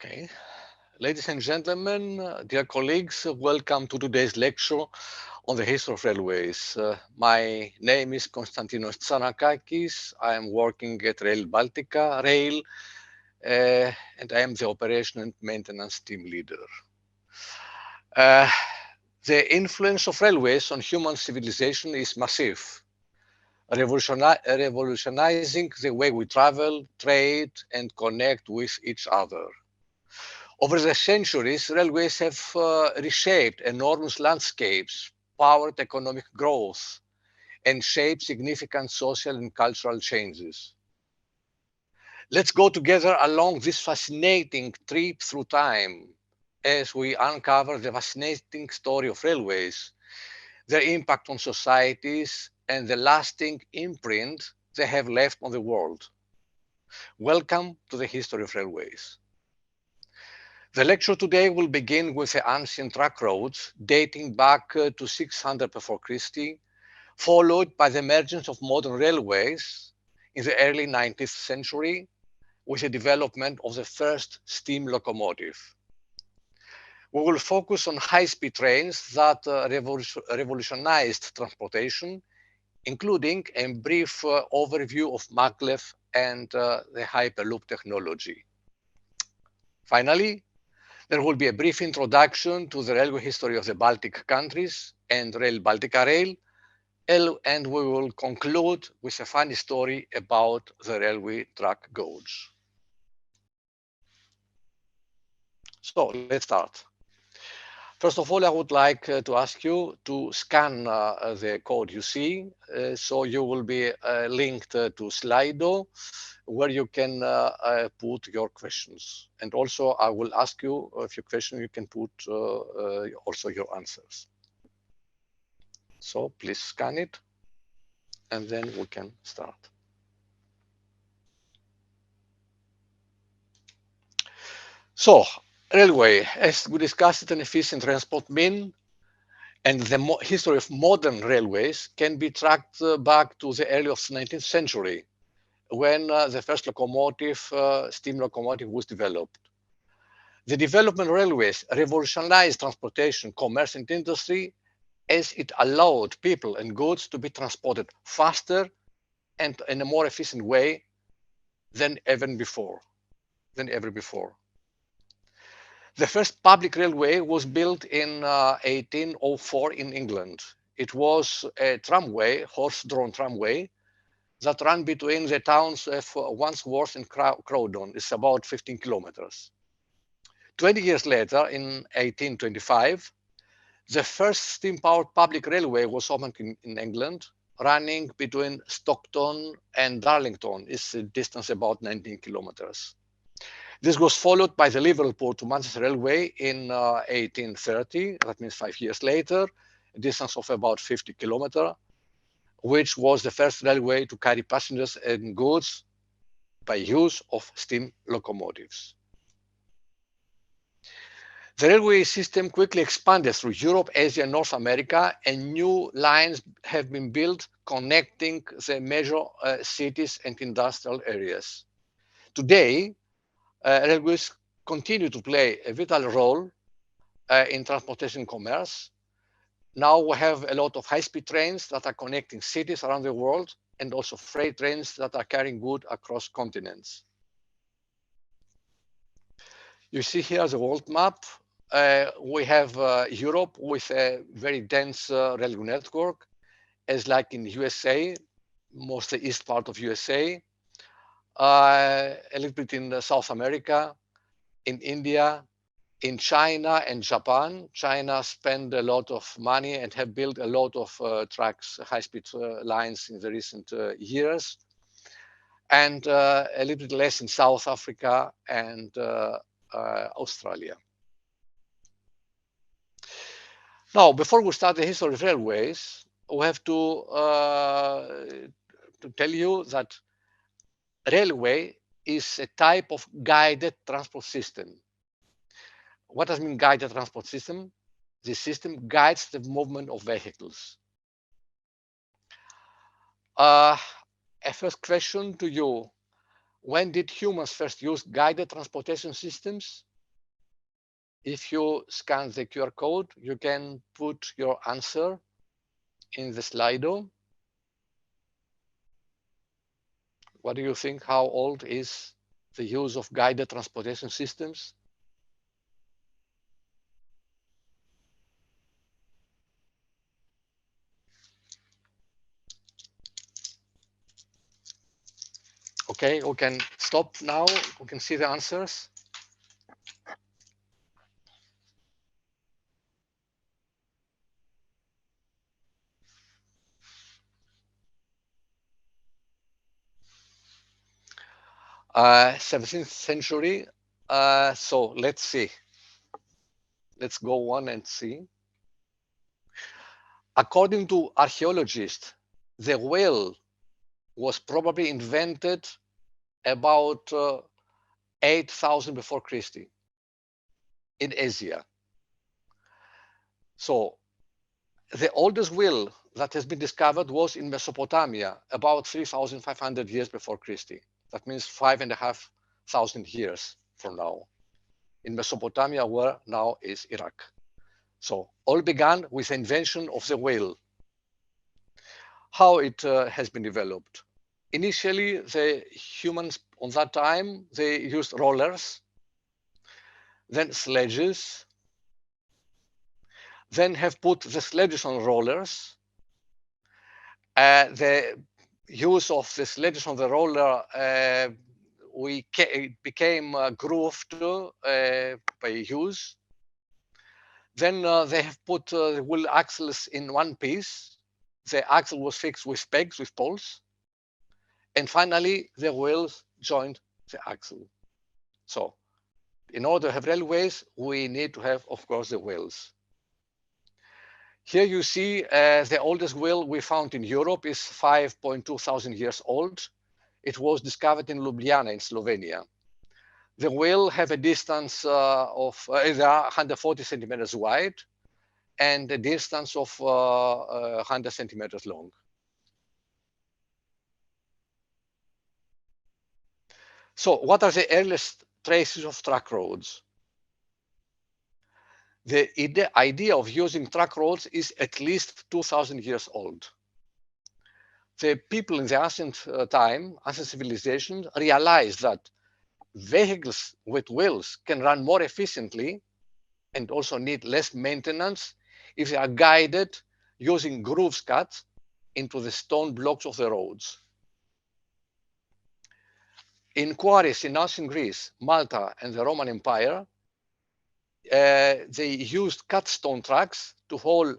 Okay. Ladies and gentlemen, dear colleagues, welcome to today's lecture on the history of railways. My name is Konstantinos Tzanakakis. I am working at Rail Baltica Rail, and I am the operation and maintenance team leader. Uh, the influence of railways on human civilization is massive, revolutionizing the way we travel, trade, and connect with each other. Over the centuries, railways have reshaped enormous landscapes, powered economic growth, and shaped significant social and cultural changes. Let's go together along this fascinating trip through time as we uncover the fascinating story of railways, their impact on societies, and the lasting imprint they have left on the world. Welcome to the history of railways. The lecture today will begin with the ancient track roads dating back to 600 before Christie, followed by the emergence of modern railways in the early 19th century with the development of the first steam locomotive. We will focus on high-speed trains that revolutionized transportation, including a brief overview of Maglev and the Hyperloop technology. Finally, there will be a brief introduction to the railway history of the Baltic countries and Rail Baltica Rail, and we will conclude with a funny story about the railway track gauge. So let's start. First of all, I would like to ask you to scan the code you see. So you will be linked to Slido, where you can put your questions. And also, I will ask you a few questions. You can put also your answers. So please scan it, and then we can start. So, railway, as we discussed, it's an efficient transport mean, and the history of modern railways can be tracked back to the early of the 19th century, when the first locomotive, steam locomotive, was developed. The development of railways revolutionized transportation, commerce, and industry as it allowed people and goods to be transported faster and in a more efficient way than ever before. The first public railway was built in 1804 in England. It was a tramway, horse-drawn tramway, that ran between the towns of Wandsworth and Crowdon. It's about 15 kilometers. 20 years later, in 1825, the first steam-powered public railway was opened in England, running between Stockton and Darlington. It's a distance about 19 kilometers. This was followed by the Liverpool to Manchester Railway in 1830, that means 5 years later, a distance of about 50 kilometers, which was the first railway to carry passengers and goods by use of steam locomotives. The railway system quickly expanded through Europe, Asia, and North America, and new lines have been built connecting the major cities and industrial areas. Today, railways continue to play a vital role in transportation commerce. Now we have a lot of high-speed trains that are connecting cities around the world, and also freight trains that are carrying goods across continents. You see here the world map. We have Europe with a very dense railway network, as like in USA, mostly east part of USA, a little bit in South America, in India, in China and Japan. China spent a lot of money and have built a lot of tracks, high-speed lines in the recent years, and a little bit less in South Africa and Australia. Now, before we start the history of railways, we have to tell you that railway is a type of guided transport system. What does mean guided transport system? The system guides the movement of vehicles. A first question to you. When did humans first use guided transportation systems? If you scan the QR code, you can put your answer in the Slido. What do you think? How old is the use of guided transportation systems? Okay, we can stop now. We can see the answers. Uh, 17th century. So let's see. Let's go on and see. According to archaeologists, the whale was probably invented about 8,000 before Christie in Asia. So the oldest whale that has been discovered was in Mesopotamia, about 3,500 years before Christie. That means 5,500 years from now, in Mesopotamia, where now is Iraq. So all began with the invention of the whale. How it has been developed. Initially, the humans on that time, they used rollers, then sledges, then have put the sledges on rollers. The use of the sledges on the roller became grooved by use. Then they have put the wheel axles in one piece. The axle was fixed with pegs, with poles. And finally, the wheels joined the axle. So in order to have railways, we need to have, of course, the wheels. Here you see the oldest wheel we found in Europe is 5.2 thousand years old. It was discovered in Ljubljana in Slovenia. The wheel have a distance of 140 centimeters wide and a distance of 100 centimeters long. So what are the earliest traces of track roads? The idea of using track roads is at least 2,000 years old. The people in the ancient ancient civilization realized that vehicles with wheels can run more efficiently and also need less maintenance if they are guided using grooves cut into the stone blocks of the roads. In quarries in ancient Greece, Malta, and the Roman Empire, they used cut stone tracks to haul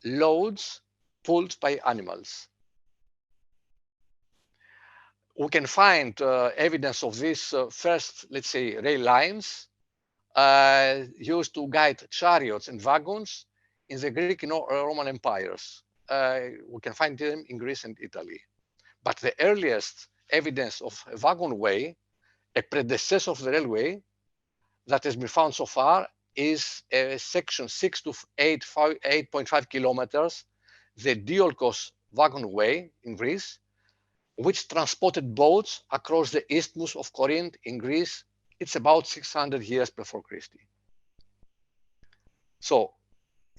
loads pulled by animals. We can find evidence of this first, let's say, rail lines used to guide chariots and wagons in the Greek and Roman empires. We can find them in Greece and Italy. But the earliest evidence of a wagon way, a predecessor of the railway, that has been found so far is a section 6 to 8.5 kilometers, the Diolkos wagon way in Greece, which transported boats across the isthmus of Corinth in Greece. It's about 600 years before Christie. So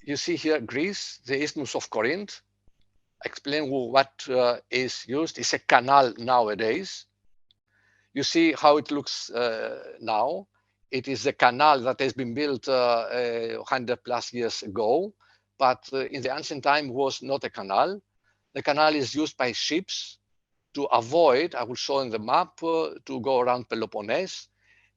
you see here Greece, the isthmus of Corinth. Explain what is used. It's a canal nowadays. You see how it looks now. It is a canal that has been built 100 plus years ago, but in the ancient time was not a canal. The canal is used by ships to avoid, I will show in the map, to go around Peloponnese.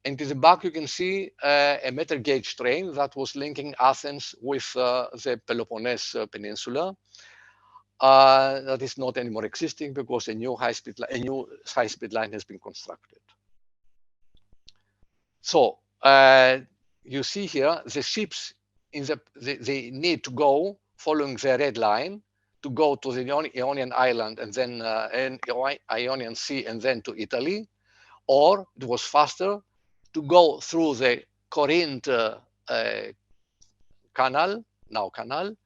And in the back, you can see a meter gauge train that was linking Athens with the Peloponnese Peninsula. That is not anymore existing because a new high-speed line has been constructed. So you see here the ships they need to go following the red line to go to the Ionian Island and then Ionian Sea and then to Italy, or it was faster to go through the Corinth canal, now canal,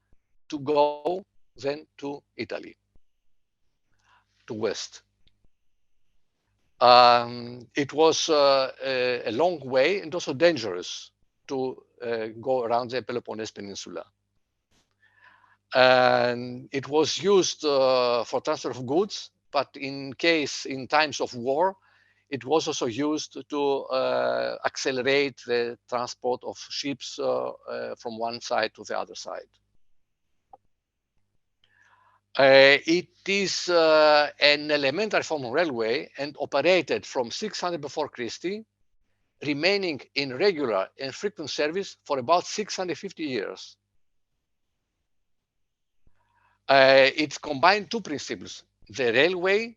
to go then to Italy, to west. It was a long way and also dangerous to go around the Peloponnese Peninsula. And it was used for transfer of goods, but in times of war, it was also used to accelerate the transport of ships from one side to the other side. It is an elementary form of railway and operated from 600 before Christie, remaining in regular and frequent service for about 650 years. It combined two principles, the railway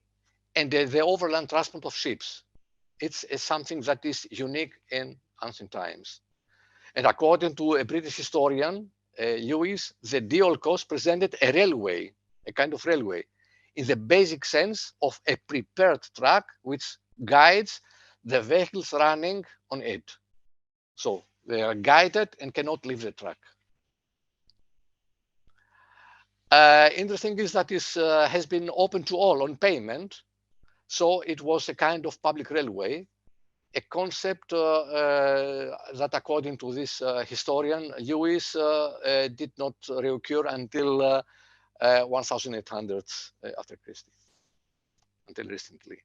and the overland transport of ships. It's something that is unique in ancient times. And according to a British historian, Lewis, the dual coast presented a railway, a kind of railway, in the basic sense of a prepared track which guides the vehicles running on it. So they are guided and cannot leave the track. Interesting is that this has been open to all on payment. So it was a kind of public railway, a concept that, according to this historian, Lewis, did not reoccur until 1800 after Christie, until recently.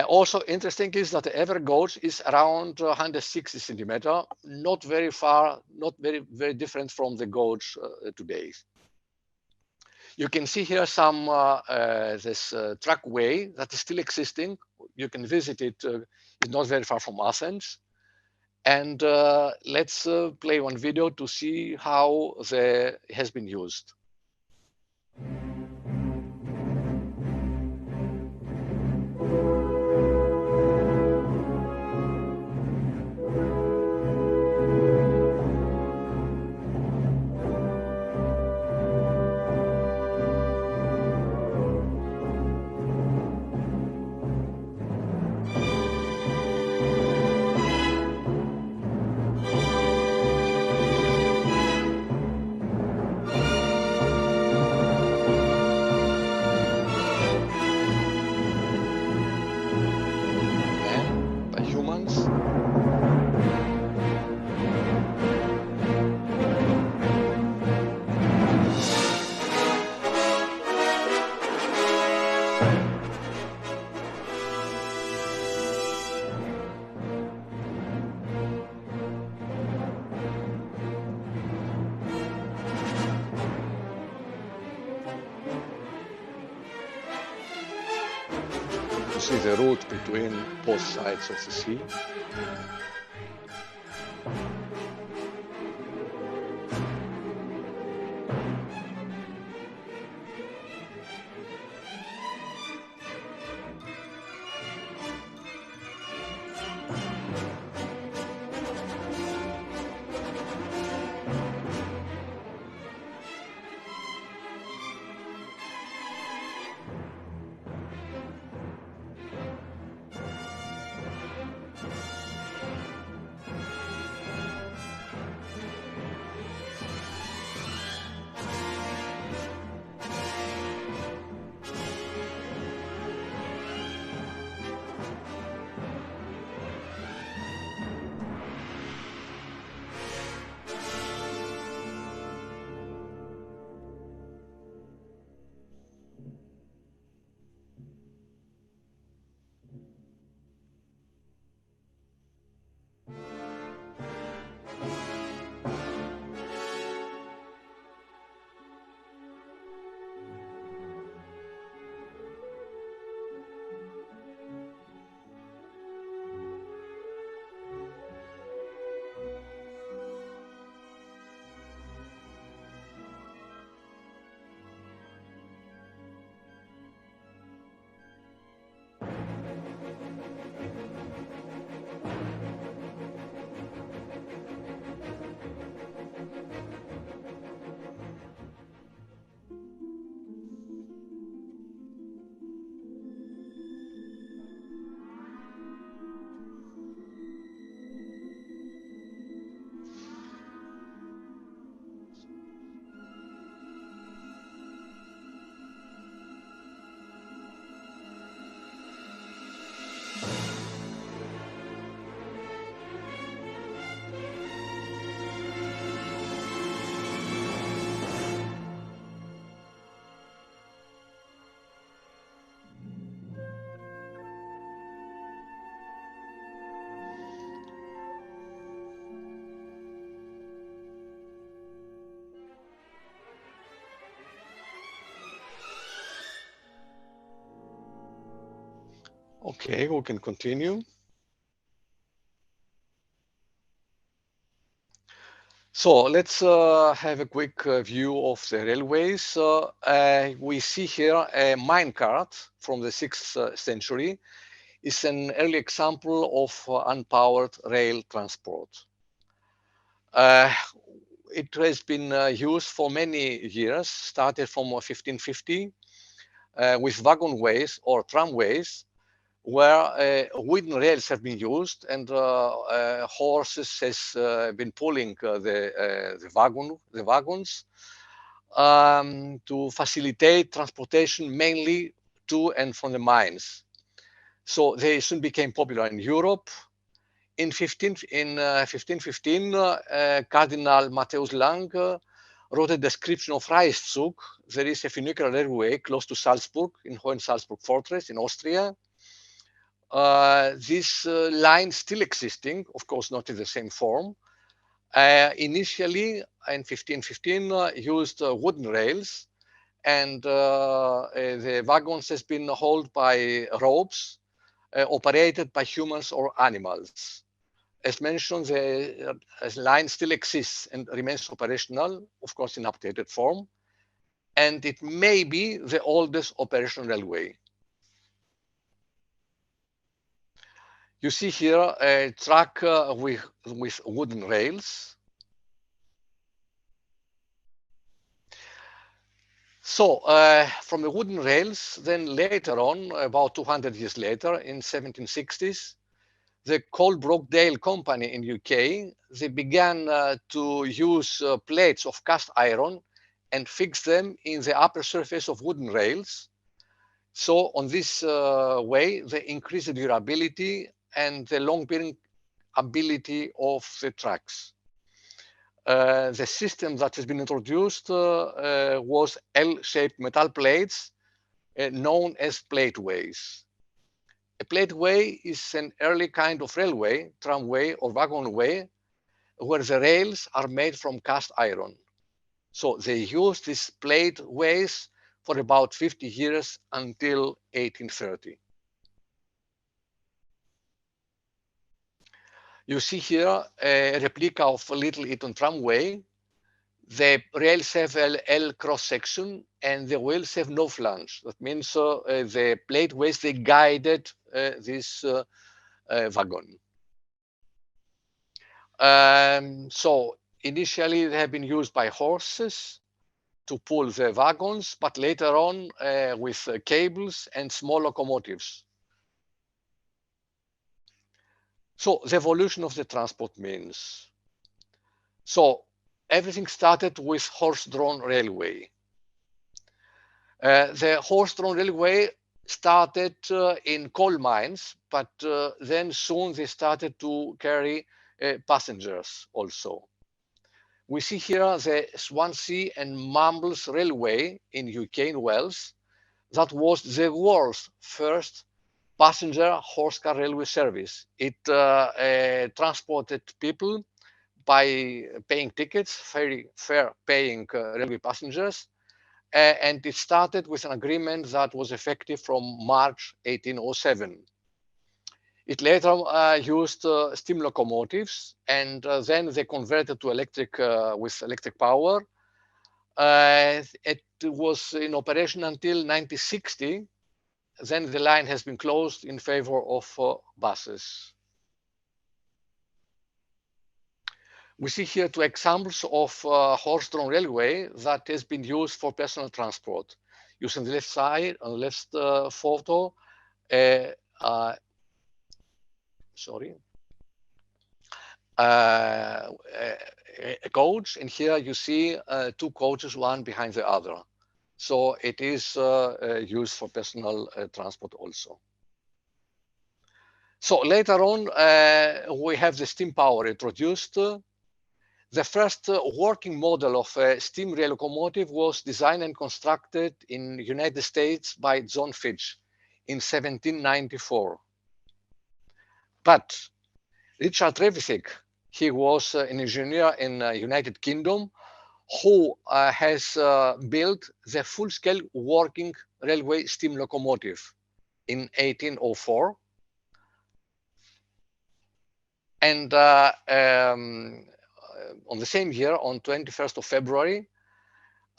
Also interesting is that the average gauge is around 160 centimeter, not very far, not very different from the gauge today. You can see here some this trackway that is still existing. You can visit it. It's not very far from Athens. And let's play one video to see how it has been used. See the route between both sides of the sea. Okay, we can continue. So let's have a quick view of the railways. We see here a minecart from the 6th century. It's an early example of unpowered rail transport. Uh, it has been used for many years, started from 1550 with wagonways or tramways, where wooden rails have been used and horses has been pulling the wagons to facilitate transportation mainly to and from the mines. So they soon became popular in Europe. In 1515, Cardinal Matthäus Lang wrote a description of Reißzug. There is a funicular railway close to Salzburg, in Hohensalzburg Fortress in Austria. This line still existing, of course not in the same form. Initially, in 1515, used wooden rails, and the wagons has been hauled by ropes operated by humans or animals. As mentioned, the line still exists and remains operational, of course in updated form, and it may be the oldest operational railway. You see here a track with wooden rails. So from the wooden rails, then later on, about 200 years later, in 1760s, the Coalbrookdale Company in UK, they began to use plates of cast iron and fix them in the upper surface of wooden rails. So on this way, they increase the durability and the long-bearing ability of the tracks. The system that has been introduced was L-shaped metal plates known as plateways. A plateway is an early kind of railway, tramway or wagonway, where the rails are made from cast iron. So they used these plateways for about 50 years until 1830. You see here a replica of Little Eton tramway. The rails have L cross section and the wheels have no flange. That means the plateways, they guided this wagon. So initially they have been used by horses to pull the wagons, but later on with cables and small locomotives. So the evolution of the transport means. So everything started with horse-drawn railway. The horse-drawn railway started in coal mines, but then soon they started to carry passengers also. We see here the Swansea and Mumbles Railway in UK and Wales. That was the world's first passenger horse car railway service. It transported people by paying tickets, fair paying railway passengers, and it started with an agreement that was effective from March 1807. It later used steam locomotives, and then they converted to electric with electric power. It was in operation until 1960. Then the line has been closed in favor of buses. We see here two examples of horse-drawn railway that has been used for personal transport. Using the left side, on the left photo, sorry, a coach, and here you see two coaches, one behind the other. So it is used for personal transport also. So later on, we have the steam power introduced. The first working model of a steam rail locomotive was designed and constructed in the United States by John Fitch in 1794. But Richard Trevithick, he was an engineer in the United Kingdom who has built the full-scale working railway steam locomotive in 1804. And on the same year, on 21st of February,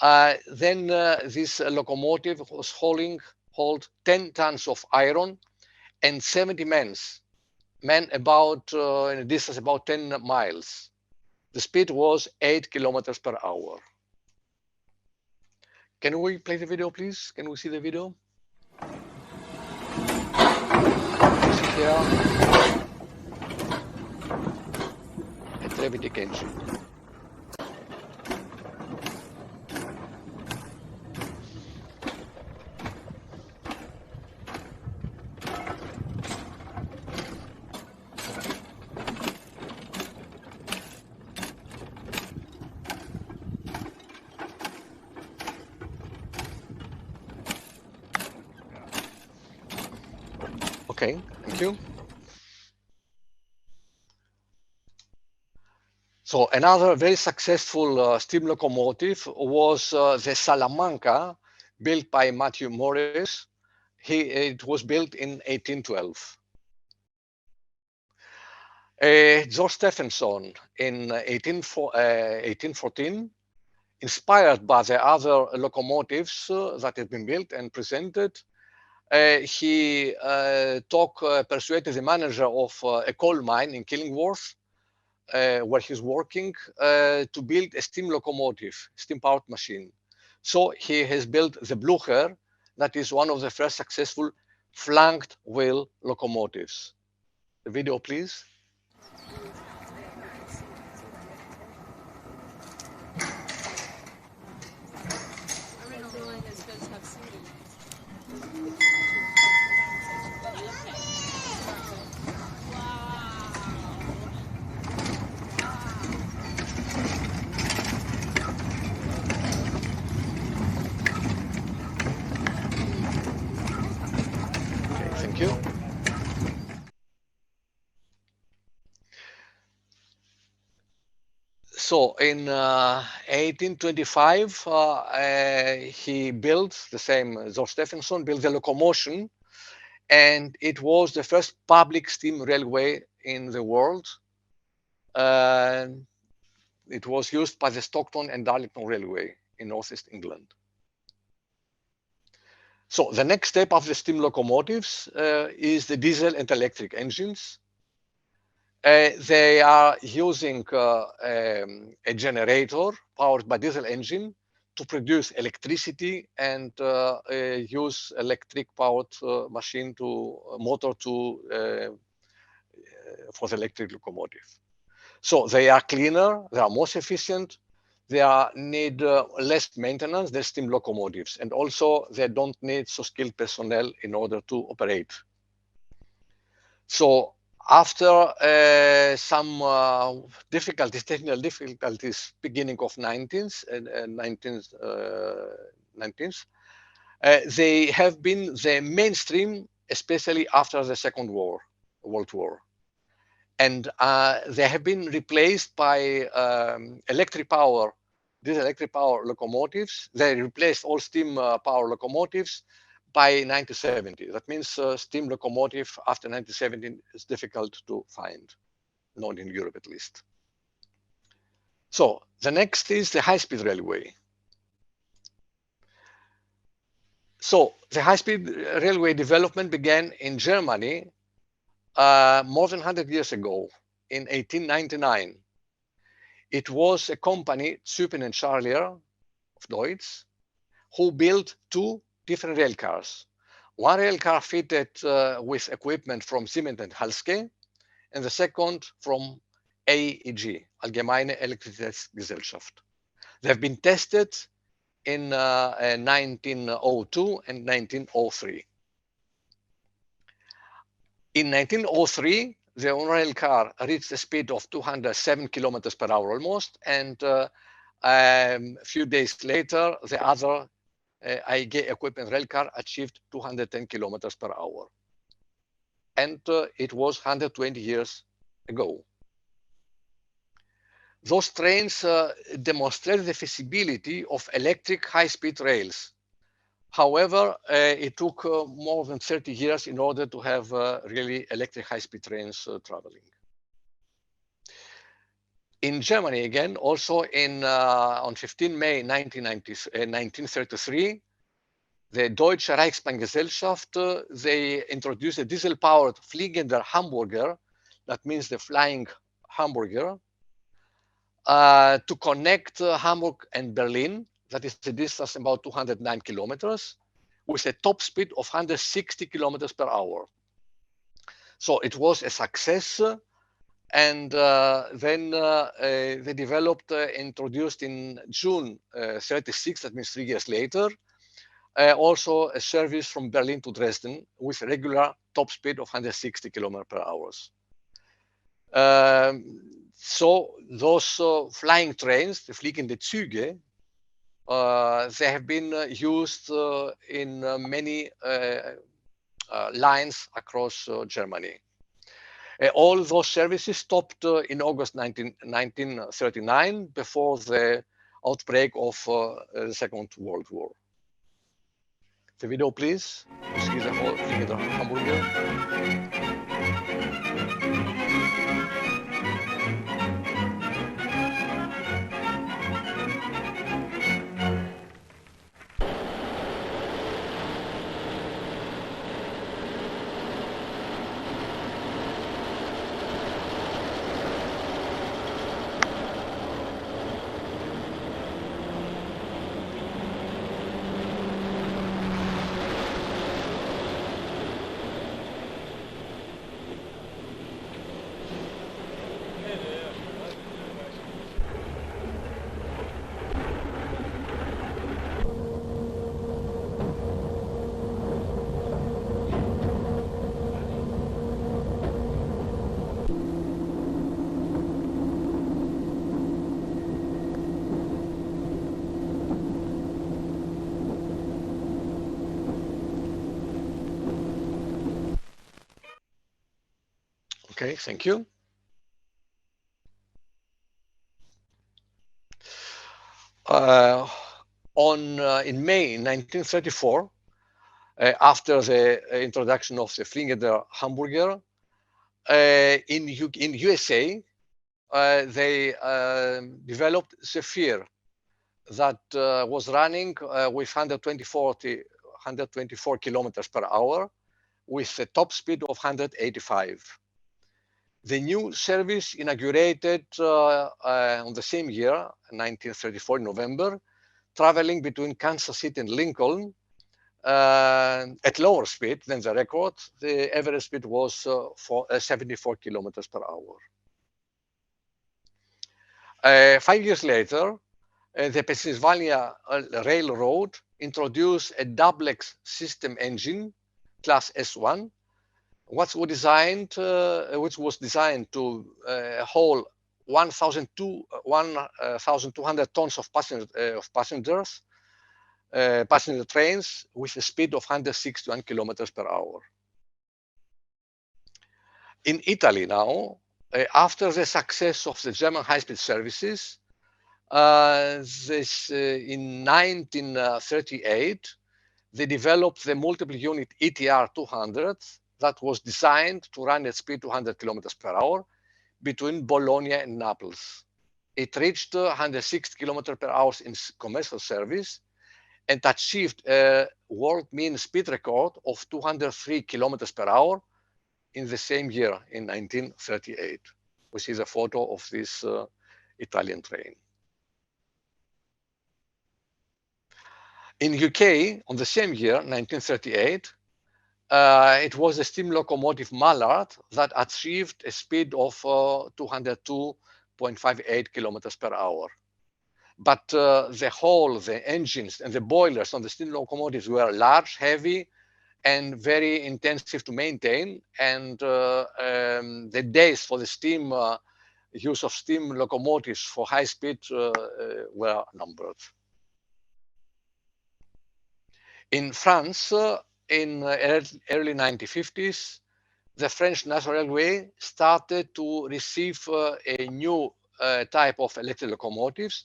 then this locomotive was hold 10 tons of iron and 70 men about in a distance about 10 miles. The speed was 8 kilometers per hour. Can we play the video, please? Can we see the video? Here, a Trevitic engine. Okay, thank you. So another very successful steam locomotive was the Salamanca, built by Matthew Morris. It was built in 1812. George Stephenson in 1814, inspired by the other locomotives that had been built and presented, he persuaded the manager of a coal mine in Killingworth, where he's working, to build a steam locomotive, steam-powered machine. So he has built the Blücher, that is one of the first successful flanked wheel locomotives. The video, please. Thank you. So in 1825, he built, the same George Stephenson, built the locomotion, and it was the first public steam railway in the world. It was used by the Stockton and Darlington Railway in Northeast England. So the next step of the steam locomotives is the diesel and electric engines. They are using a generator powered by diesel engine to produce electricity and use electric powered machine to motor to for the electric locomotive. So they are cleaner, they are more efficient, they need less maintenance than steam locomotives, and also they don't need so skilled personnel in order to operate. So after some technical difficulties, beginning of 19th, they have been the mainstream, especially after the Second World War. And they have been replaced by these electric power locomotives. They replaced all steam power locomotives by 1970. That means steam locomotive after 1970 is difficult to find, not in Europe at least. So the next is the high-speed railway. So the high-speed railway development began in Germany more than 100 years ago, in 1899. It was a company, Züpen and Charlier of Deutz, who built two different rail cars. One rail car fitted with equipment from Siemens and Halske, and the second from AEG, Allgemeine Elektrizitätsgesellschaft. They've been tested in 1902 and 1903. In 1903, the rail car reached a speed of 207 kilometers per hour almost, and a few days later, the other AEG equipment rail car achieved 210 kilometers per hour. And it was 120 years ago. Those trains demonstrated the feasibility of electric high-speed rails. However, it took more than 30 years in order to have really electric high-speed trains traveling. In Germany, again, also on 15 May 1933, the Deutsche Reichsbahngesellschaft, they introduced a diesel-powered fliegender Hamburger, that means the flying hamburger, to connect Hamburg and Berlin. That is a distance about 209 kilometers, with a top speed of 160 kilometers per hour. So it was a success. And then they developed, introduced in June 36, that means 3 years later, also a service from Berlin to Dresden with a regular top speed of 160 kilometers per hour. So those flying trains, the fliegende Züge, they have been used in many lines across Germany. All those services stopped in August 1939 before the outbreak of the Second World War. The video, please. You see the whole thing in the hamburger. Okay, thank you. In May 1934, after the introduction of the fliegender Hamburger, in USA, they developed Zephyr that was running with 124 kilometers per hour with a top speed of 185. The new service inaugurated on the same year, 1934, in November, traveling between Kansas City and Lincoln at lower speed than the record. The average speed was 74 kilometers per hour. 5 years later, the Pennsylvania Railroad introduced a duplex system engine, class S1, which was designed to haul 1,200 tons of passenger trains with a speed of 161 kilometers per hour. In Italy now, after the success of the German high-speed services, in 1938, they developed the multiple unit ETR 200 that was designed to run at speed 200 kilometers per hour between Bologna and Naples. It reached 160 kilometers per hour in commercial service and achieved a world mean speed record of 203 kilometers per hour in the same year, in 1938. We see the photo of this Italian train. In UK, on the same year, 1938, it was the steam locomotive Mallard that achieved a speed of 202.58 kilometers per hour. But the engines and the boilers on the steam locomotives were large, heavy, and very intensive to maintain. And the days for the use of steam locomotives for high speed were numbered. In France, in early 1950s, the French National Railway started to receive a new type of electric locomotives,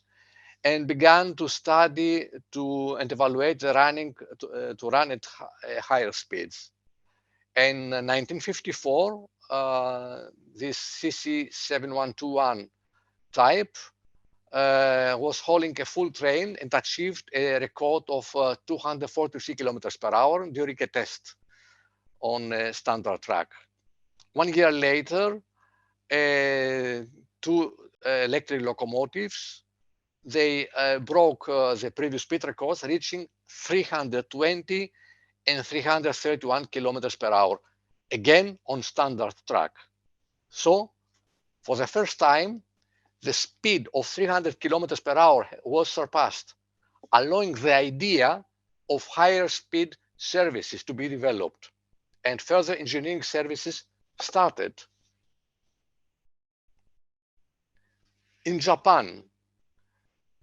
and began to study and evaluate the running to run at higher speeds. In 1954, this CC7121 type was hauling a full train and achieved a record of 243 kilometers per hour during a test on a standard track. 1 year later, two electric locomotives, they broke the previous speed records, reaching 320 and 331 kilometers per hour, again on standard track. So, for the first time, the speed of 300 kilometers per hour was surpassed, allowing the idea of higher speed services to be developed, and further engineering services started. In Japan,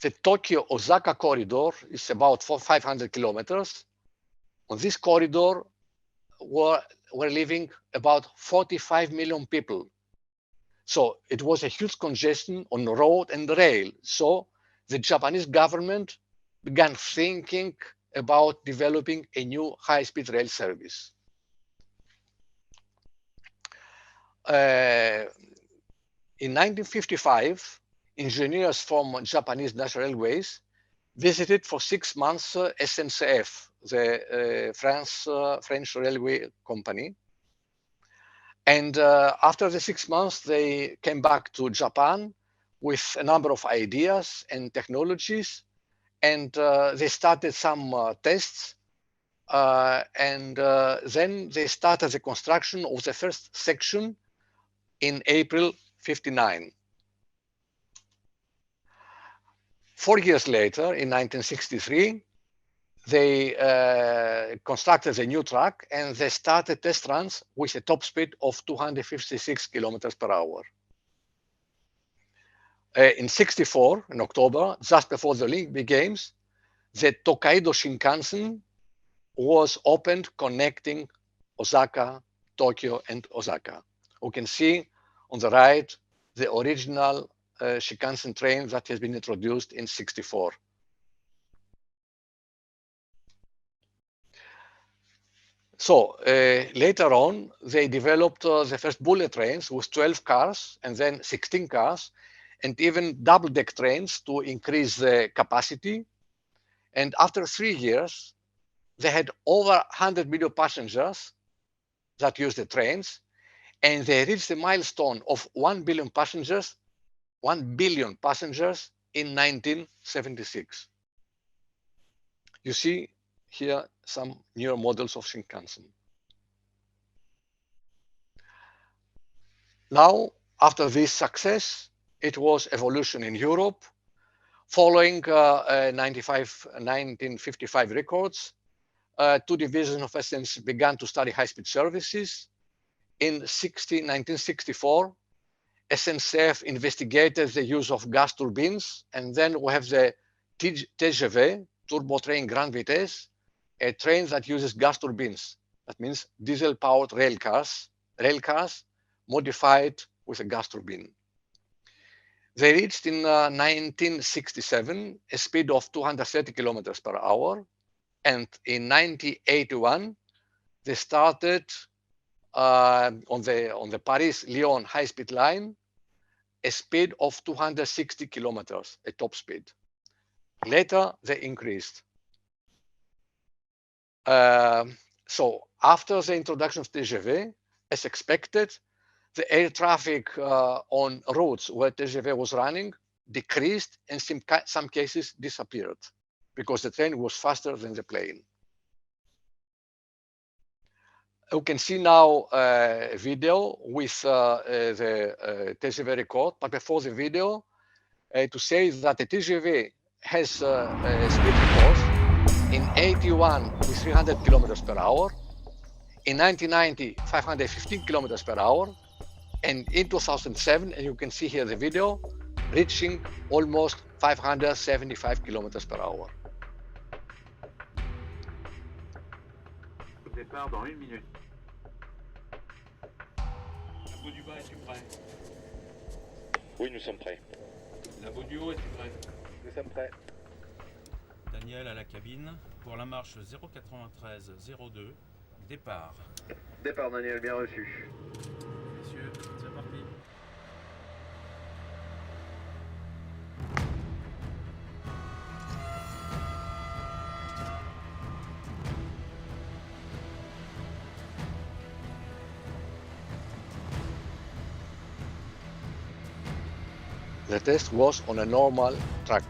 the Tokyo-Osaka corridor is about 500 kilometers. On this corridor were living about 45 million people. So it was a huge congestion on road and rail. So the Japanese government began thinking about developing a new high-speed rail service. In 1955, engineers from Japanese National Railways visited for 6 months SNCF, the French Railway Company. And after the 6 months, they came back to Japan with a number of ideas and technologies, and they started some tests, and then they started the construction of the first section in April '59. 4 years later, in 1963, they constructed a new track and they started test runs with a top speed of 256 kilometers per hour. In '64, in October, just before the Olympic Games, the Tokaido Shinkansen was opened, connecting Osaka, Tokyo, and Osaka. We can see on the right the original Shinkansen train that has been introduced in '64. So later on, they developed the first bullet trains with 12 cars and then 16 cars, and even double-deck trains to increase the capacity. And after 3 years, they had over 100 million passengers that used the trains, and they reached the milestone of 1 billion passengers in 1976. You see here some newer models of Shinkansen. Now, after this success, it was evolution in Europe. Following 1955 records, two divisions of SNCF began to study high-speed services. In 1964, SNCF investigated the use of gas turbines, and then we have the TGV, Turbo Train Grand Vitesse, a train that uses gas turbines. That means diesel-powered rail cars modified with a gas turbine. They reached in 1967 a speed of 230 kilometers per hour, and in 1981 they started on the Paris-Lyon high-speed line a speed of 260 kilometers, a top speed. Later they increased. So after the introduction of TGV, as expected, the air traffic on roads where TGV was running decreased and in some cases disappeared because the train was faster than the plane. You can see now a video with the TGV record, but before the video, to say that the TGV has speed records in '81 with 300 kilometers per hour, in 1990 515 kilometers per hour, and in 2007, and you can see here the video, reaching almost 575 kilometers per hour. Départ dans 1 minute. La bout du bas, es-tu prêt? Oui, nous sommes prêts. La bout du haut, es-tu prêt? Nous sommes prêts. Daniel à la cabine pour la marche 093-02, départ. Départ Daniel, bien reçu. Messieurs, c'est parti. The test was on a normal track.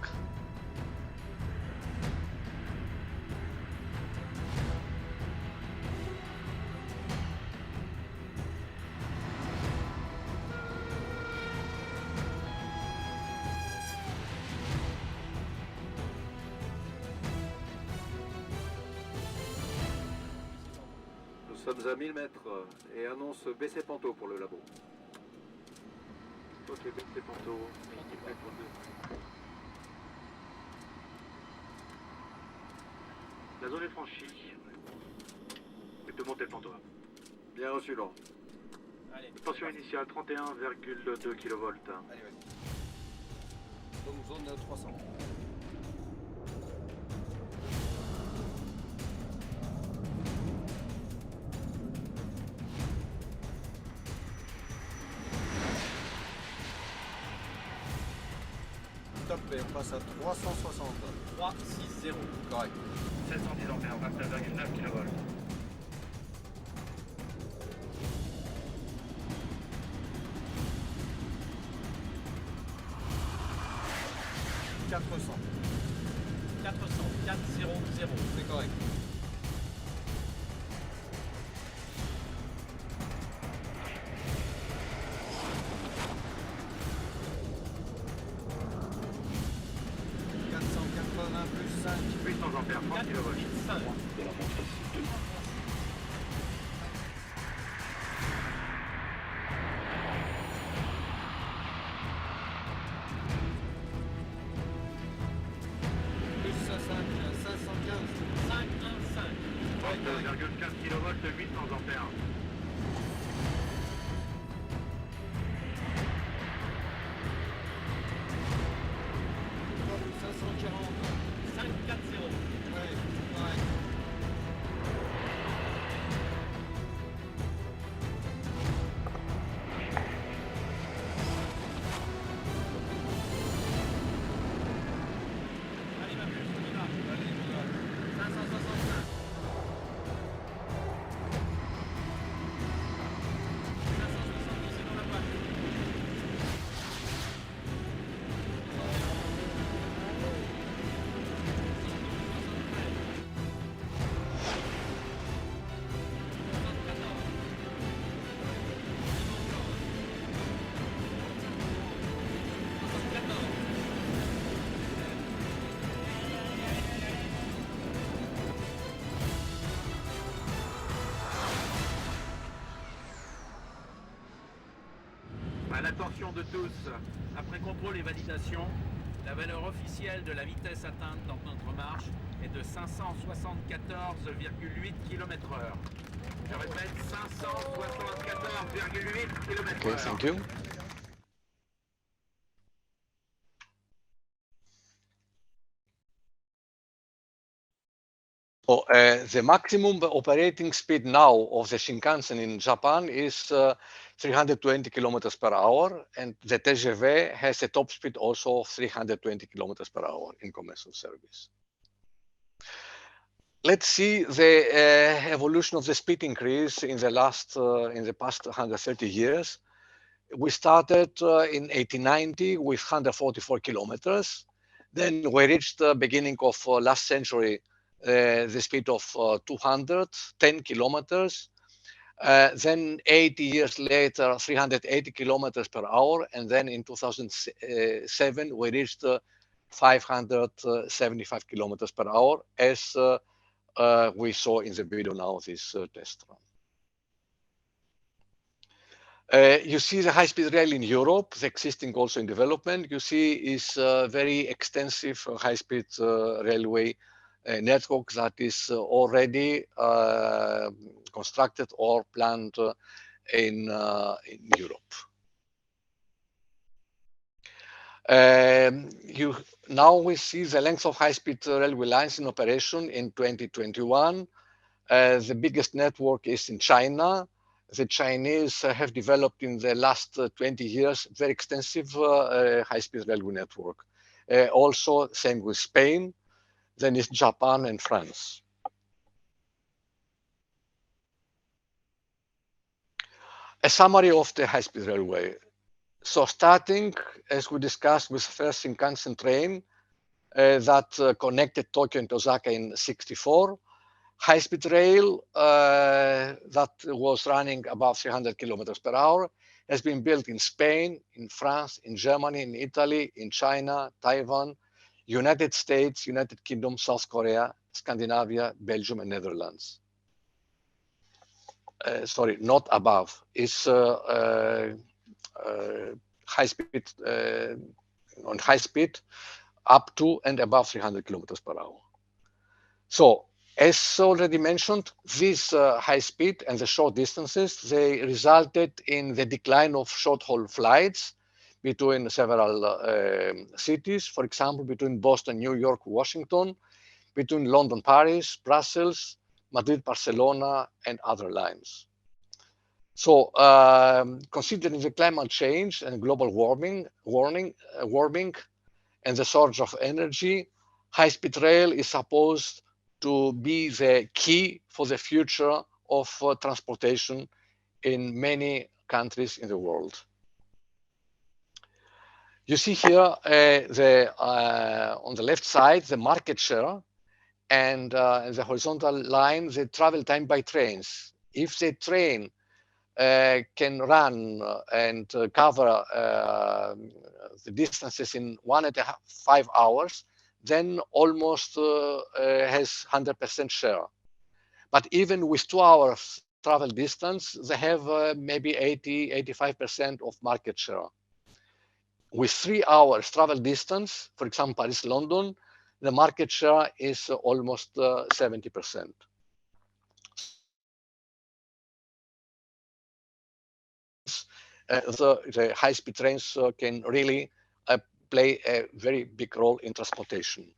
Nous sommes à 1000 mètres et annonce baisser Panto pour le labo. Ok, baisser Panto. La zone est franchie. Tu peux monter le Panto. Bien reçu, Laurent. Tension initiale 31,2 kV. Allez, vas-y. Donc zone 300. Top, et on passe à 360. 360. Correct. 710 ampères, 29,9 kV. Quatre 400. 400. C'est correct. Plus 5. 800 ampères, 30 kV. 4005. Plus 515. 515. 32,15 kV, 800 ampères. Plus 540. 540. Ouais, correct. Allez, ma puce, on y va. Allez, on y va. 565. 570, c'est dans la boîte. À l'attention de tous, après contrôle et validation, la valeur officielle de la vitesse atteinte dans notre marche est de 574,8 km/h. Je répète, 574,8 km/h. Okay, thank you. So, the maximum operating speed now of the Shinkansen in Japan is 320 kilometers per hour, and the TGV has a top speed also of 320 kilometers per hour in commercial service. Let's see the evolution of the speed increase in the past 130 years. We started in 1890 with 144 kilometers. Then we reached the beginning of last century the speed of 210 kilometers. Then 80 years later, 380 kilometers per hour. And then in 2007, we reached 575 kilometers per hour, as we saw in the video now, this test run. You see the high-speed rail in Europe, the existing also in development. You see is a very extensive high-speed railway network that is already constructed or planned in Europe. Now we see the length of high-speed railway lines in operation in 2021. The biggest network is in China. The Chinese have developed in the last 20 years very extensive high-speed railway network. Also, same with Spain, then it's Japan and France. A summary of the high-speed railway. So starting, as we discussed, with first Shinkansen train that connected Tokyo and Osaka in '64, high-speed rail that was running above 300 kilometers per hour has been built in Spain, in France, in Germany, in Italy, in China, Taiwan, United States, United Kingdom, South Korea, Scandinavia, Belgium, and Netherlands. Sorry, not above. It's high speed, on high speed, up to and above 300 kilometers per hour. So, as already mentioned, this high speed and the short distances, they resulted in the decline of short-haul flights between several cities, for example, between Boston, New York, Washington, between London, Paris, Brussels, Madrid, Barcelona, and other lines. So, considering the climate change and global warming and the surge of energy, high-speed rail is supposed to be the key for the future of transportation in many countries in the world. You see here on the left side, the market share, and the horizontal line, the travel time by trains. If the train can run and cover the distances in 1.5 hours, then almost has 100% share. But even with 2 hours travel distance, they have maybe 80–85% of market share. With 3 hours travel distance, for example, Paris-London, the market share is almost 70%. The high-speed trains can really play a very big role in transportation.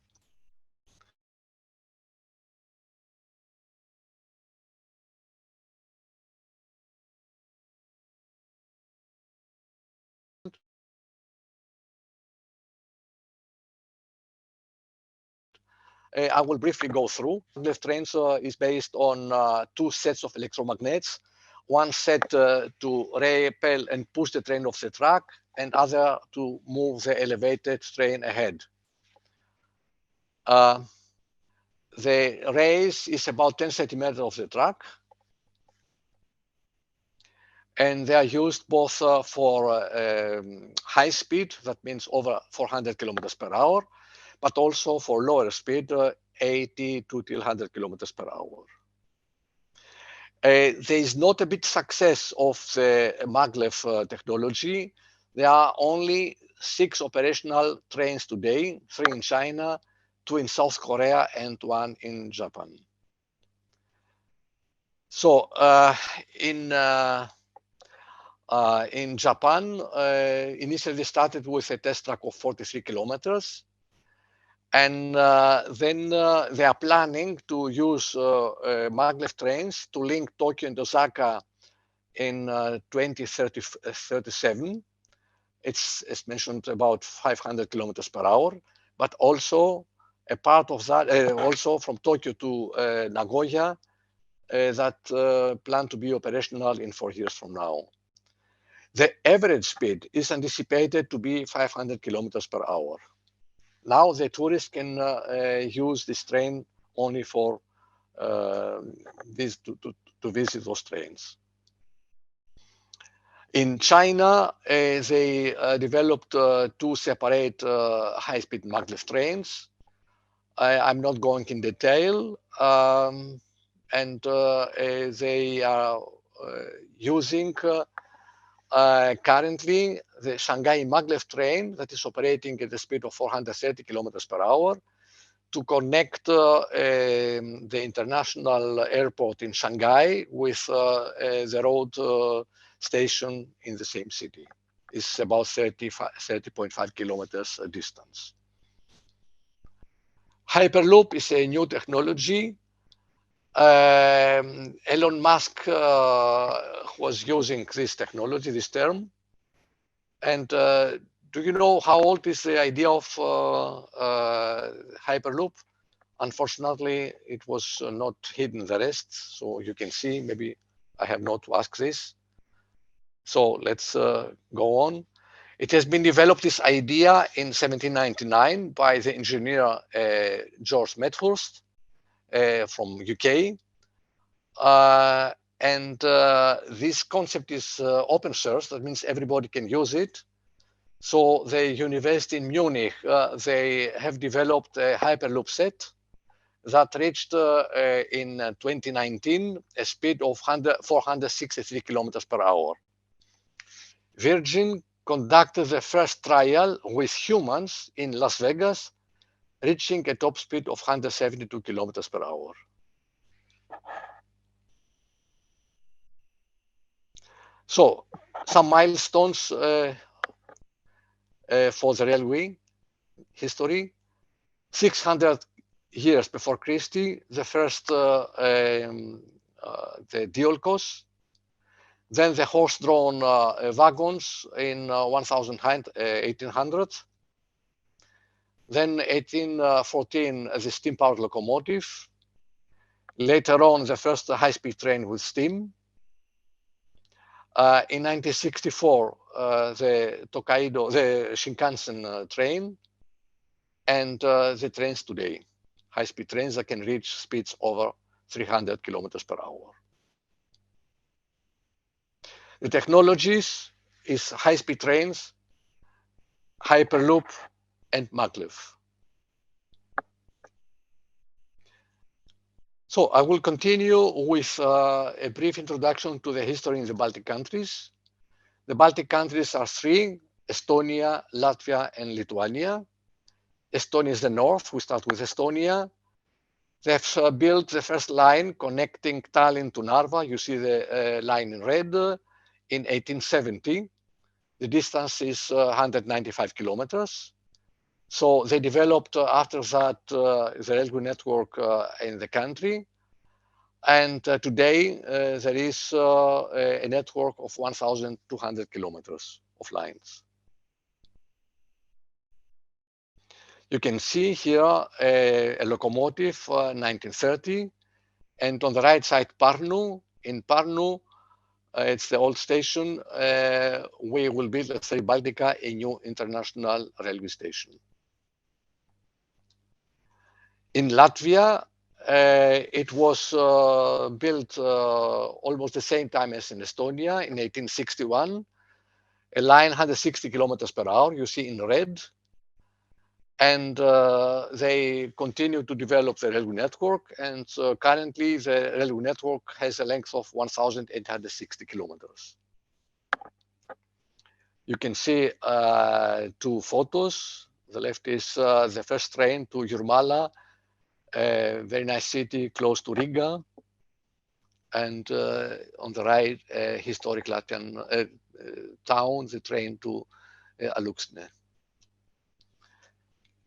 I will briefly go through. Maglev trains is based on 2 sets of electromagnets. One set to repel and push the train off the track, and other to move the elevated train ahead. The race is about 10 centimeters of the track, and they are used both for high speed, that means over 400 kilometers per hour, but also for lower speed, 80 to 100 kilometers per hour. There is not a big success of the Maglev technology. There are only 6 operational trains today, 3 in China, 2 in South Korea, and 1 in Japan. So in Japan, initially started with a test track of 43 kilometers. And then they are planning to use Maglev trains to link Tokyo and Osaka in 2037. It's, as mentioned, about 500 kilometers per hour, but also a part of that, also from Tokyo to Nagoya, that plan to be operational in 4 years from now. The average speed is anticipated to be 500 kilometers per hour. Now the tourists can use this train only for to visit those trains. In China, they developed 2 separate high-speed Maglev trains. I'm not going in detail, and they are using currently the Shanghai Maglev train that is operating at the speed of 430 kilometers per hour to connect the international airport in Shanghai with the road station in the same city. It's about 30.5 kilometers distance. Hyperloop is a new technology. Elon Musk was using this technology, this term. And do you know how old is the idea of Hyperloop? Unfortunately, it was not hidden the rest. So you can see, maybe I have not to ask this. So let's go on. It has been developed, this idea, in 1799 by the engineer George Medhurst from UK. And this concept is open source. That means everybody can use it. So the university in Munich, they have developed a Hyperloop set that reached in 2019 a speed of 463 kilometers per hour. Virgin conducted the first trial with humans in Las Vegas, reaching a top speed of 172 kilometers per hour. So some milestones for the railway history. 600 years before Christie, the first the diolkos, then the horse-drawn wagons in 1800, then 1814 the steam-powered locomotive, later on the first high-speed train with steam. In 1964 the Tokaido, the Shinkansen train, and the trains today, high-speed trains that can reach speeds over 300 kilometers per hour. The technologies is high-speed trains, Hyperloop, and Maglev. So I will continue with a brief introduction to the history in the Baltic countries. The Baltic countries are three: Estonia, Latvia, and Lithuania. Estonia is the north. We start with Estonia. They've built the first line connecting Tallinn to Narva. You see the line in red in 1870. The distance is 195 kilometers. So they developed after that the railway network in the country. And today there is a network of 1,200 kilometers of lines. You can see here a locomotive, 1930, and on the right side, Parnu. In Parnu, it's the old station. We will build at Rail Baltica a new international railway station. In Latvia, it was built almost the same time as in Estonia in 1861. A line 160 kilometers per hour, you see in red. And they continue to develop the railway network. And currently, the railway network has a length of 1,860 kilometers. You can see two photos. The left is the first train to Jurmala, a very nice city close to Riga. And on the right, a historic Latvian town, the train to Aluksne.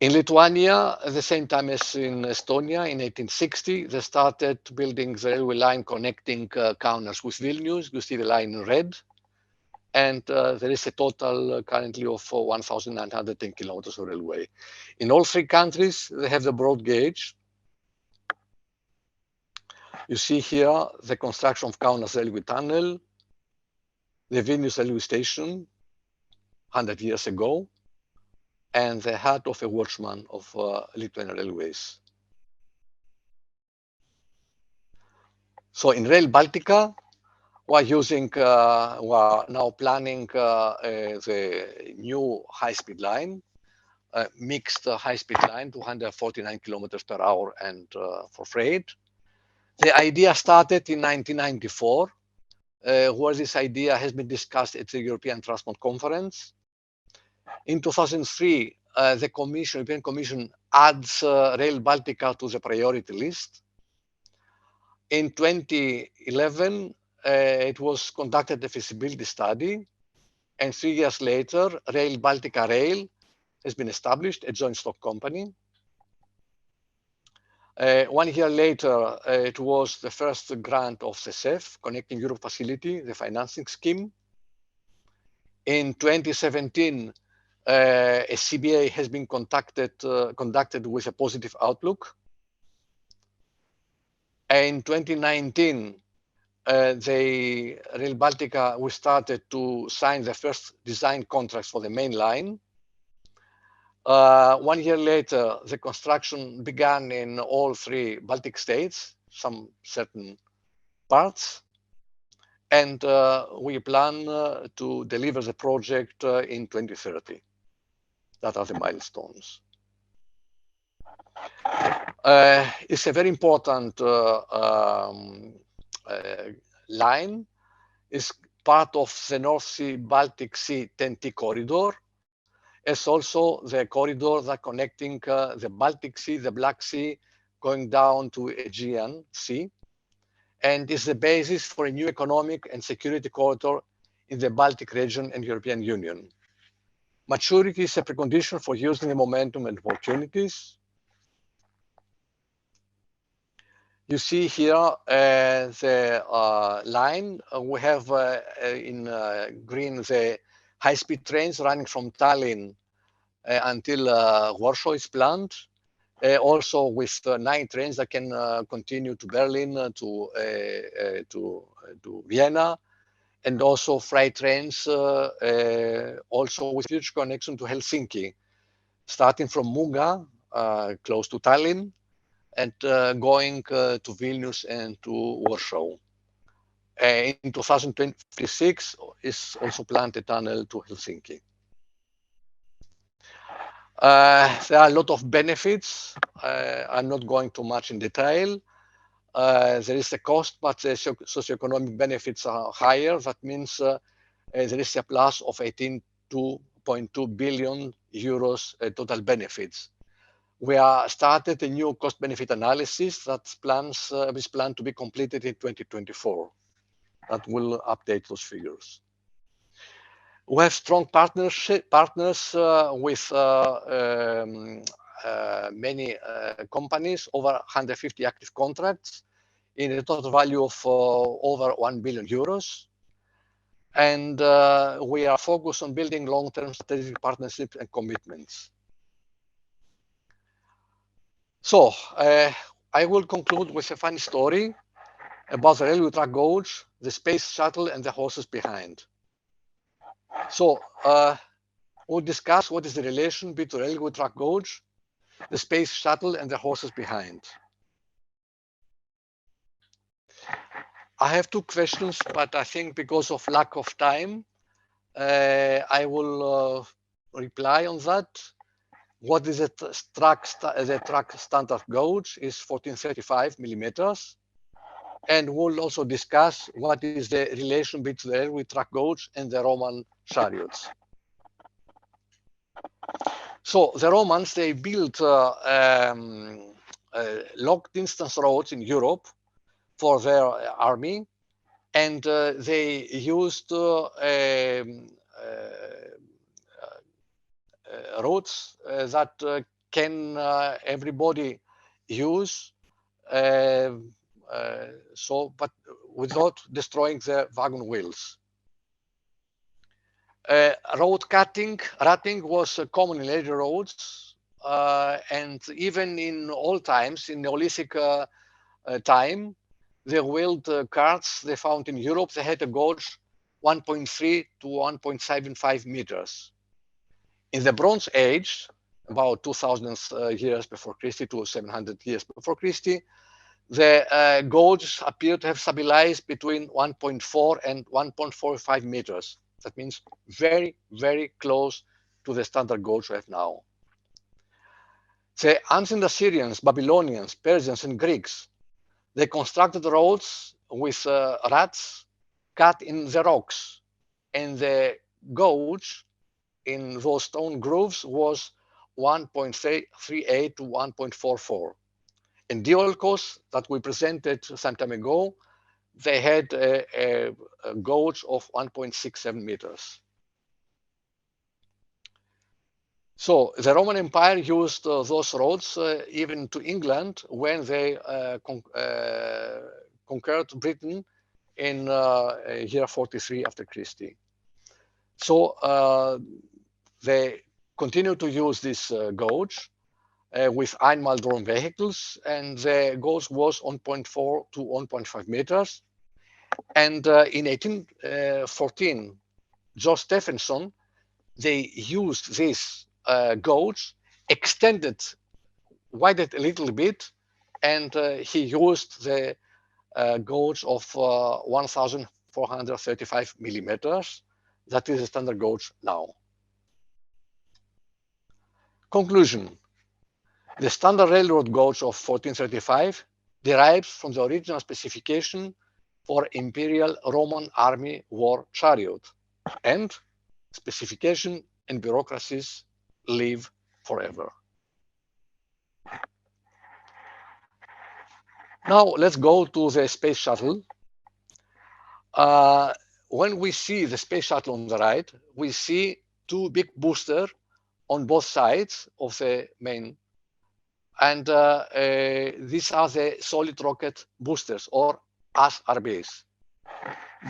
In Lithuania, at the same time as in Estonia, in 1860, they started building the railway line connecting Kaunas with Vilnius. You see the line in red. And there is a total currently of 1,910 kilometers of railway. In all three countries, they have the broad gauge. You see here the construction of Kaunas railway tunnel, the Vilnius railway station 100 years ago, and the hat of a watchman of Lithuanian Railways. So in Rail Baltica, we're now planning the new high-speed line, mixed high-speed line, 249 kilometers per hour, and for freight. The idea started in 1994, where this idea has been discussed at the European Transport Conference. In 2003, the European Commission adds Rail Baltica to the priority list. In 2011, it was conducted a feasibility study, and 3 years later, Rail Baltica Rail has been established, a joint stock company. 1 year later, it was the first grant of the CEF, Connecting Europe Facility, the financing scheme. In 2017, a CBA has been conducted with a positive outlook. In 2019, the Rail Baltica, we started to sign the first design contracts for the main line. 1 year later, the construction began in all 3 Baltic states, some certain parts. And we plan to deliver the project in 2030. That are the milestones. It's a very important line. It's part of the North Sea Baltic Sea TEN-T corridor. It's also the corridor that connecting the Baltic Sea, the Black Sea, going down to Aegean Sea, and is the basis for a new economic and security corridor in the Baltic region and European Union. Maturity is a precondition for using the momentum and opportunities. You see here the line. We have in green the high-speed trains running from Tallinn until Warsaw is planned. Also with 9 trains that can continue to Berlin, to Vienna, and also freight trains, also with future connection to Helsinki, starting from Muuga, close to Tallinn, and going to Vilnius and to Warsaw. In 2026 is also planned a tunnel to Helsinki. There are a lot of benefits. I'm not going too much in detail. There is a cost, but the socioeconomic benefits are higher. That means there is a plus of 18.2 billion euros total benefits. We are started a new cost-benefit analysis that is planned to be completed in 2024. That will update those figures. We have strong partners with many companies, over 150 active contracts in a total value of over 1 billion euros. And we are focused on building long-term strategic partnerships and commitments. So I will conclude with a funny story about the railway track gauge, the space shuttle, and the horses behind. So we'll discuss what is the relation between the railway track gauge, the space shuttle, and the horses behind. I have 2 questions, but I think because of lack of time, I will reply on that. What is the track standard gauge is 1435 millimeters. And we'll also discuss what is the relation between the railway track gauge and the Roman chariots. So the Romans, they built long-distance roads in Europe for their army, and they used roads that can everybody use, but without destroying the wagon wheels. Road rutting was common in early roads, and even in old times, in Neolithic time, the wheeled carts they found in Europe, they had a gauge 1.3 to 1.75 meters. In the Bronze Age, about 2000 years before Christie to 700 years before Christie, the gauges appear to have stabilized between 1.4 and 1.45 meters. That means very, very close to the standard gauge we have now. The ancient Assyrians, Babylonians, Persians, and Greeks, they constructed roads with ruts cut in the rocks, and the gauge in those stone grooves was 1.38 to 1.44. In Diolkos that we presented some time ago, they had a gauge of 1.67 meters. So the Roman Empire used those roads even to England when they conquered Britain in year 43 after Christie. So they continue to use this gauge with animal drawn vehicles, and the gauge was 1.4 to 1.5 meters. And in 1814, George Stephenson, they used this gauge, extended, widened a little bit, and he used the gauge of 1,435 millimeters. That is the standard gauge now. Conclusion. The standard railroad gauge of 1435 derives from the original specification for Imperial Roman Army war chariot, and specification and bureaucracies live forever. Now let's go to the space shuttle. When we see the space shuttle on the right, we see two big boosters on both sides of the main, and these are the solid rocket boosters, or SRBs.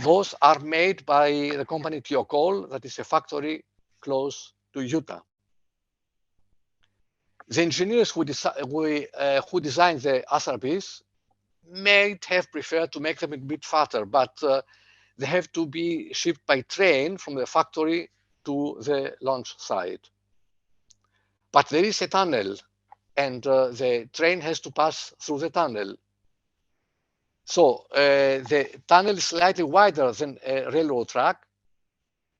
Those are made by the company Thiokol, that is a factory close to Utah. The engineers who designed the SRBs may have preferred to make them a bit faster, but they have to be shipped by train from the factory to the launch site. But there is a tunnel, and the train has to pass through the tunnel. So the tunnel is slightly wider than a railroad track,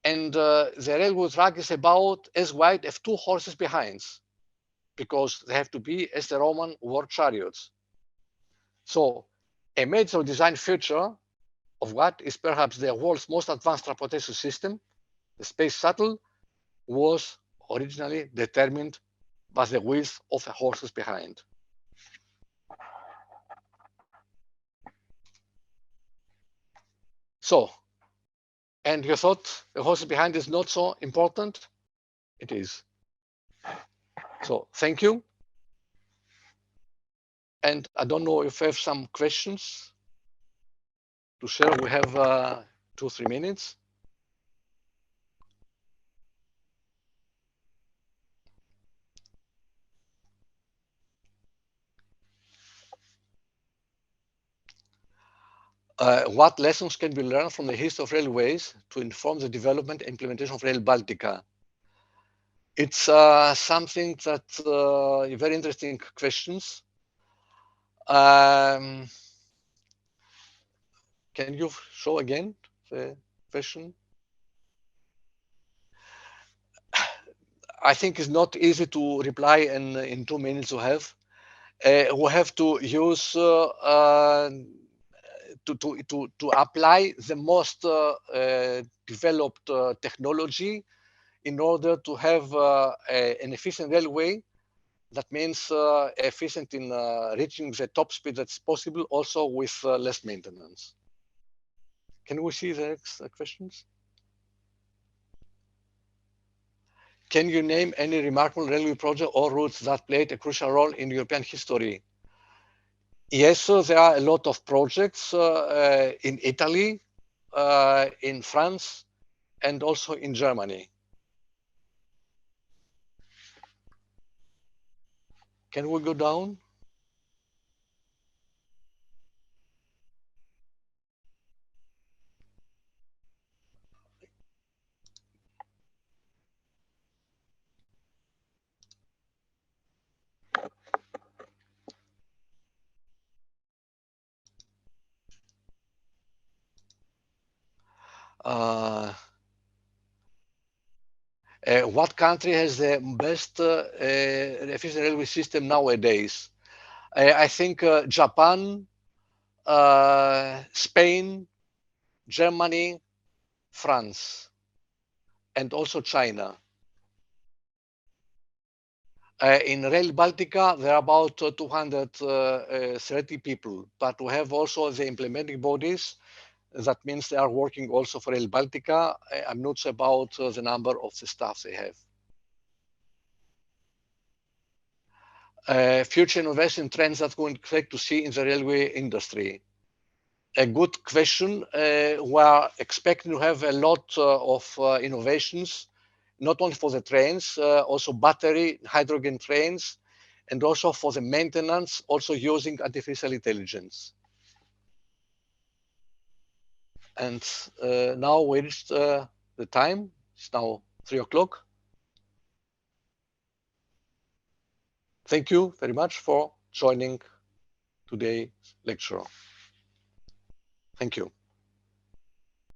and the railroad track is about as wide as two horses behind, because they have to be as the Roman war chariots. So a major design feature of what is perhaps the world's most advanced transportation system, the space shuttle, was originally determined by the width of the horses behind. So, and you thought the horses behind is not so important? It is. So thank you. And I don't know if you have some questions to share. We have 2-3 minutes. What lessons can be learned from the history of railways to inform the development and implementation of Rail Baltica? It's something that very interesting questions. Can you show again the question? I think it's not easy to reply in 2 minutes to have. We have to use to apply the most developed technology in order to have an efficient railway. That means efficient in reaching the top speed that's possible, also with less maintenance. Can we see the next questions? Can you name any remarkable railway project or routes that played a crucial role in European history? Yes, so there are a lot of projects in Italy, in France, and also in Germany. Can we go down? What country has the best efficient railway system nowadays? I think Japan, Spain, Germany, France, and also China. In Rail Baltica, there are about 230 people, but we have also the implementing bodies. That means they are working also for Rail Baltica. I'm not sure about the number of the staff they have. future innovation trends that we expect to see in the railway industry. A good question. We are expecting to have a lot of innovations, not only for the trains, also battery, hydrogen trains, and also for the maintenance, also using artificial intelligence. And now we reached the time. It's now 3 o'clock. Thank you very much for joining today's lecture. Thank you.